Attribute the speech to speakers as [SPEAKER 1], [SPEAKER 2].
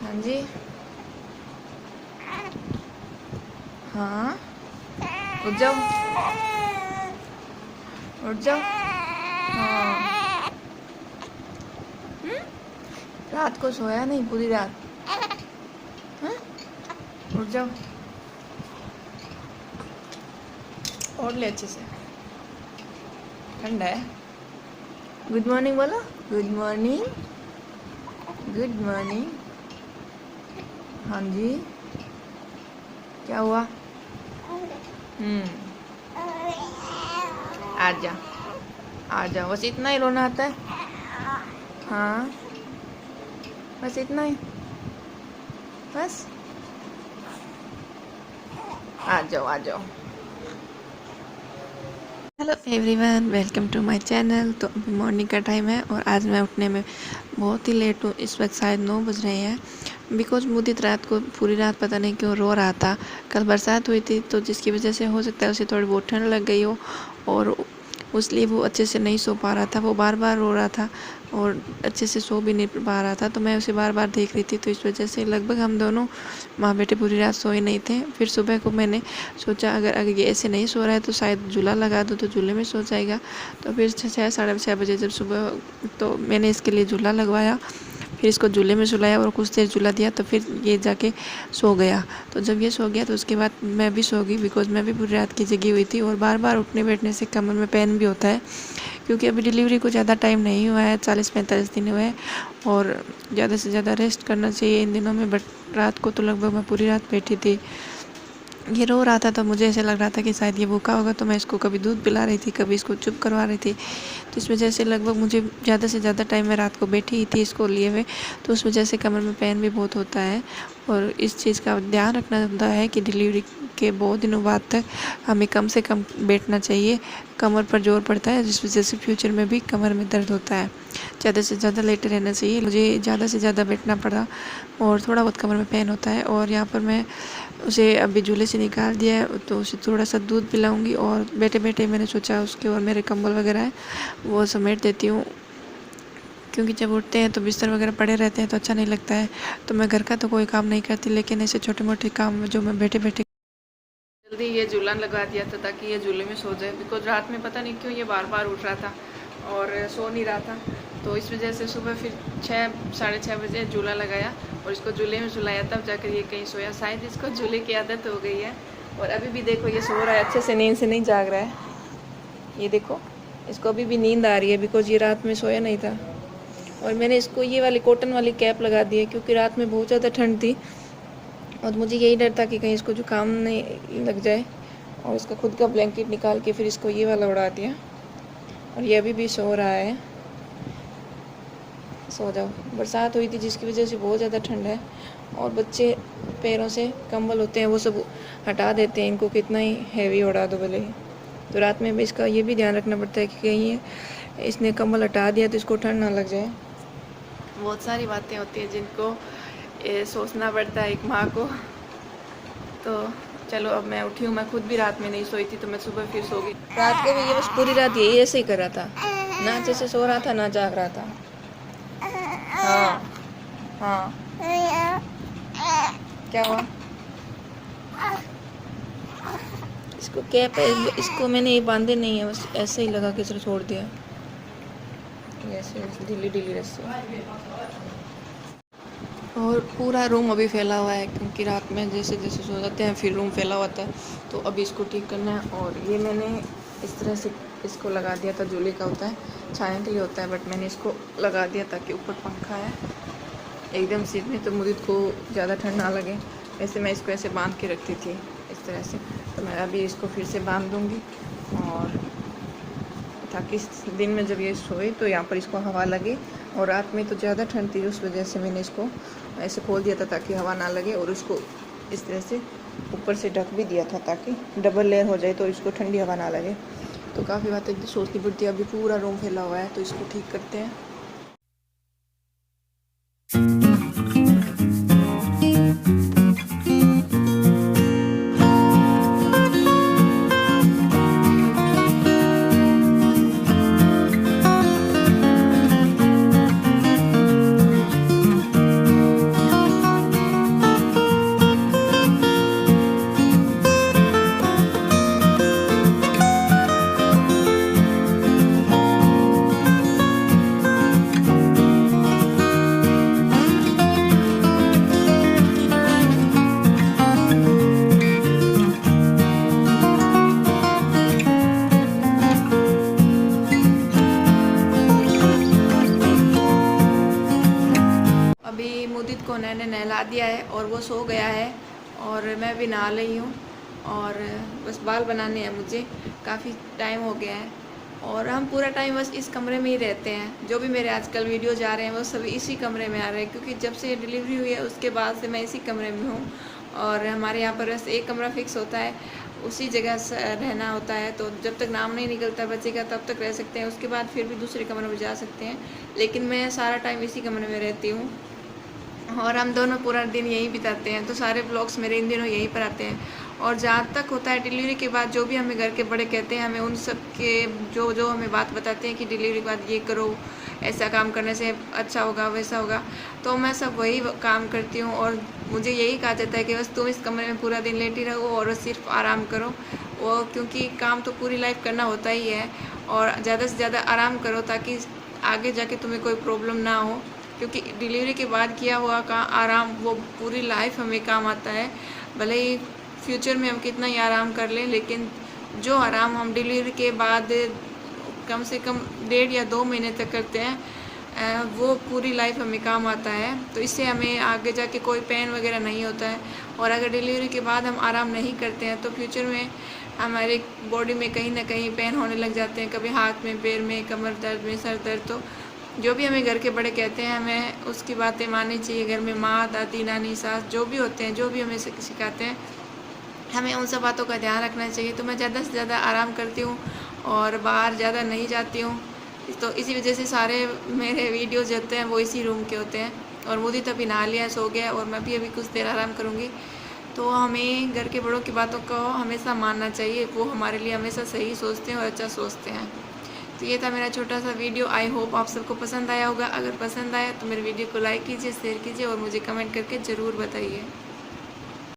[SPEAKER 1] हाँ जी। हाँ, उठ जाओ, उठ जाओ। हाँ। रात को सोया नहीं पूरी रात? हाँ, उठ जाओ, और ले अच्छे से। ठंडा है। गुड मॉर्निंग बोलो। Good morning. Good morning. हाँ जी। क्या हुआ? हम्म। आजा, आजा, बस इतना ही रोना आता है? हाँ, बस इतना ही, बस। आ जाओ, आ जाओ। Hello everyone, welcome to my channel. तो अभी मॉर्निंग का टाइम है और आज मैं उठने में बहुत ही लेट हूँ। इस वक्त शायद 9 बज रहे हैं। बिकॉज मुदित रात को पूरी रात पता नहीं क्यों रो रहा था। कल बरसात हुई थी तो जिसकी वजह से हो सकता है उसे थोड़ी बहुत ठंड लग गई हो, और उसलिए वो अच्छे से नहीं सो पा रहा था। वो बार बार रो रहा था और अच्छे से सो भी नहीं पा रहा था। तो मैं उसे बार बार देख रही थी, तो इस वजह से लगभग हम दोनों माँ बेटे पूरी रात सोए नहीं थे। फिर सुबह को मैंने सोचा अगर ये ऐसे नहीं सो रहा है तो शायद झूला लगा दो तो झूले में सो जाएगा। तो फिर 6 साढ़े 6 बजे जब सुबह, तो मैंने इसके लिए झूला लगवाया, फिर इसको झूले में सुलाया और कुछ देर झूला दिया, तो फिर ये जाके सो गया। तो जब ये सो गया तो उसके बाद मैं भी सो गई, बिकॉज मैं भी पूरी रात की जगी हुई थी। और बार बार उठने बैठने से कमर में पेन भी होता है, क्योंकि अभी डिलीवरी को ज़्यादा टाइम नहीं हुआ है, 40-45 दिन हुए हैं। और ज़्यादा से ज़्यादा रेस्ट करना चाहिए इन दिनों में। बट रात को तो लगभग मैं पूरी रात बैठी थी। ये रो रहा था तो मुझे ऐसा लग रहा था कि शायद ये भूखा होगा, तो मैं इसको कभी दूध पिला रही थी, कभी इसको चुप करवा रही थी। तो इस वजह से लगभग मुझे ज़्यादा से ज़्यादा टाइम मैं रात को बैठी ही थी इसको लिए हुए। तो उस वजह से कमर में पेन भी बहुत होता है। और इस चीज़ का ध्यान रखना होता है कि डिलीवरी के बहुत दिनों बाद तक हमें कम से कम बैठना चाहिए। कमर पर जोर पड़ता है, जिस वजह से फ्यूचर में भी कमर में दर्द होता है। ज़्यादा से ज़्यादा लेटे रहना चाहिए। मुझे ज़्यादा से ज़्यादा बैठना पड़ा और थोड़ा बहुत कमर में पेन होता है। और यहाँ पर मैं उसे अभी झूले से निकाल दिया है, तो उसे थोड़ा सा दूध पिलाऊंगी। और बैठे बैठे मैंने सोचा उसके और मेरे कंबल वगैरह है वो समेट देती हूँ, क्योंकि जब उठते हैं तो बिस्तर वगैरह पड़े रहते हैं तो अच्छा नहीं लगता है। तो मैं घर का तो कोई काम नहीं करती, लेकिन ऐसे छोटे मोटे काम जो मैं बैठे बैठे जल्दी ये झूला लगा दिया था ताकि ये झूले में सो जाए। बिकॉज रात में पता नहीं क्यों ये बार बार उठ रहा था और सो नहीं रहा था। तो इस वजह से सुबह फिर 6-6:30 बजे झूला लगाया और इसको झूले में सुलाया, तब जाकर ये कहीं सोया। शायद इसको झूले की आदत हो गई है। और अभी भी देखो ये सो रहा है, अच्छे से नींद से नहीं जाग रहा है। ये देखो, इसको अभी भी नींद आ रही है, बिकॉज ये रात में सोया नहीं था। और मैंने इसको ये वाली कॉटन वाली कैप लगा दी है, क्योंकि रात में बहुत ज़्यादा ठंड थी और मुझे यही डर था कि कहीं इसको जुकाम नहीं लग जाए। और इसका खुद का ब्लैंकेट निकाल के फिर इसको ये वाला उड़ा दिया। और ये अभी भी सो रहा है। सो जाओ। बरसात हुई थी जिसकी वजह से बहुत ज़्यादा ठंड है, और बच्चे पैरों से कंबल होते हैं वो सब हटा देते हैं, इनको कितना ही हैवी उड़ा दो भले ही। तो रात में भी इसका ये भी ध्यान रखना पड़ता है कि कहीं इसने कंबल हटा दिया तो इसको ठंड ना लग जाए। बहुत सारी बातें होती हैं जिनको सोचना पड़ता है एक माँ को। तो चलो अब मैं उठी हूँ। मैं खुद भी रात में नहीं सोई थी, तो मैं सुबह फिर सो गई। रात को भी ये बस पूरी रात यही ऐसे ही कर रहा था, ना अच्छे से सो रहा था ना जाग रहा था। हाँ, हाँ, क्या हुआ? इसको कैप है, इसको मैंने ये बांधे नहीं है, बस ऐसे ही लगा के सिर्फ छोड़ दिया, ऐसे ढीली ढीली रस्सी। और पूरा रूम अभी फैला हुआ है, क्योंकि रात में जैसे जैसे सो जाते हैं फिर रूम फैला हुआ था। तो अभी इसको ठीक करना है। और ये मैंने इस तरह से इसको लगा दिया था, झूले का होता है, छाया के लिए होता है, बट मैंने इसको लगा दिया ताकि ऊपर पंखा है एकदम सिर में, तो मुझे को ज़्यादा ठंड ना लगे। वैसे मैं इसको ऐसे बांध के रखती थी इस तरह से, तो मैं अभी इसको फिर से बांध दूँगी। और ताकि दिन में जब ये सोए तो यहाँ पर इसको हवा लगे। और रात में तो ज़्यादा ठंड थी, उस वजह से मैंने इसको ऐसे खोल दिया था ताकि हवा ना लगे, और उसको इस तरह से ऊपर से ढक भी दिया था ताकि डबल लेयर हो जाए तो इसको ठंडी हवा ना लगे। तो काफ़ी बातें सोचनी पड़ती है। अभी पूरा रूम फैला हुआ है तो इसको ठीक करते हैं। मुदित को मैंने नहला दिया है और वो सो गया है और मैं भी नहा रही हूँ और बस बाल बनाने हैं मुझे, काफ़ी टाइम हो गया है और हम पूरा टाइम बस इस कमरे में ही रहते हैं। जो भी मेरे आजकल वीडियो जा रहे हैं वो सभी इसी कमरे में आ रहे हैं, क्योंकि जब से डिलीवरी हुई है उसके बाद से मैं इसी कमरे में हूँ और हमारे यहाँ पर बस एक कमरा फिक्स होता है, उसी जगह रहना होता है। तो जब तक नाम नहीं निकलता बच्चे का तब तक रह सकते हैं, उसके बाद फिर भी दूसरे कमरे में जा सकते हैं, लेकिन मैं सारा टाइम इसी कमरे में रहती हूँ और हम दोनों पूरा दिन यहीं बिताते हैं। तो सारे ब्लॉग्स मेरे इन दिनों यहीं पर आते हैं। और जहाँ तक होता है डिलीवरी के बाद जो भी हमें घर के बड़े कहते हैं, हमें उन सब के जो हमें बात बताते हैं कि डिलीवरी के बाद ये करो, ऐसा काम करने से अच्छा होगा, वैसा होगा, तो मैं सब वही काम करती हूँ। और मुझे यही कहा जाता है कि बस तुम इस कमरे में पूरा दिन लेटी रहो और सिर्फ आराम करो, वो क्योंकि काम तो पूरी लाइफ करना होता ही है और ज़्यादा से ज़्यादा आराम करो ताकि आगे जाके तुम्हें कोई प्रॉब्लम ना हो, क्योंकि डिलीवरी के बाद किया हुआ का आराम वो पूरी लाइफ हमें काम आता है। भले ही फ्यूचर में हम कितना ही आराम कर लें, लेकिन जो आराम हम डिलीवरी के बाद कम से कम 1.5 या 2 महीने तक करते हैं वो पूरी लाइफ हमें काम आता है। तो इससे हमें आगे जाके कोई पेन वगैरह नहीं होता है। और अगर डिलीवरी के बाद हम आराम नहीं करते हैं तो फ्यूचर में हमारे बॉडी में कहीं ना कहीं पेन होने लग जाते हैं, कभी हाथ में, पैर में, कमर दर्द में, सर दर्द। तो जो भी हमें घर के बड़े कहते हैं हमें उसकी बातें माननी चाहिए। घर में माँ, दादी, नानी, सास जो भी होते हैं, जो भी हमें सिखाते हैं, हमें उन सब बातों का ध्यान रखना चाहिए। तो मैं ज़्यादा से ज़्यादा आराम करती हूँ और बाहर ज़्यादा नहीं जाती हूँ। तो इसी वजह से सारे मेरे वीडियोज़ जो होते हैं वो इसी रूम के होते हैं। और मुदित अभी नहा लिया, सो गया और मैं भी अभी कुछ देर आराम करूँगी। तो हमें घर के बड़ों की बातों को हमेशा मानना चाहिए, वो हमारे लिए हमेशा सही सोचते हैं और अच्छा सोचते हैं। तो ये था मेरा छोटा सा वीडियो। आई होप आप सबको पसंद आया होगा। अगर पसंद आया तो मेरे वीडियो को लाइक कीजिए, शेयर कीजिए और मुझे कमेंट करके ज़रूर बताइए।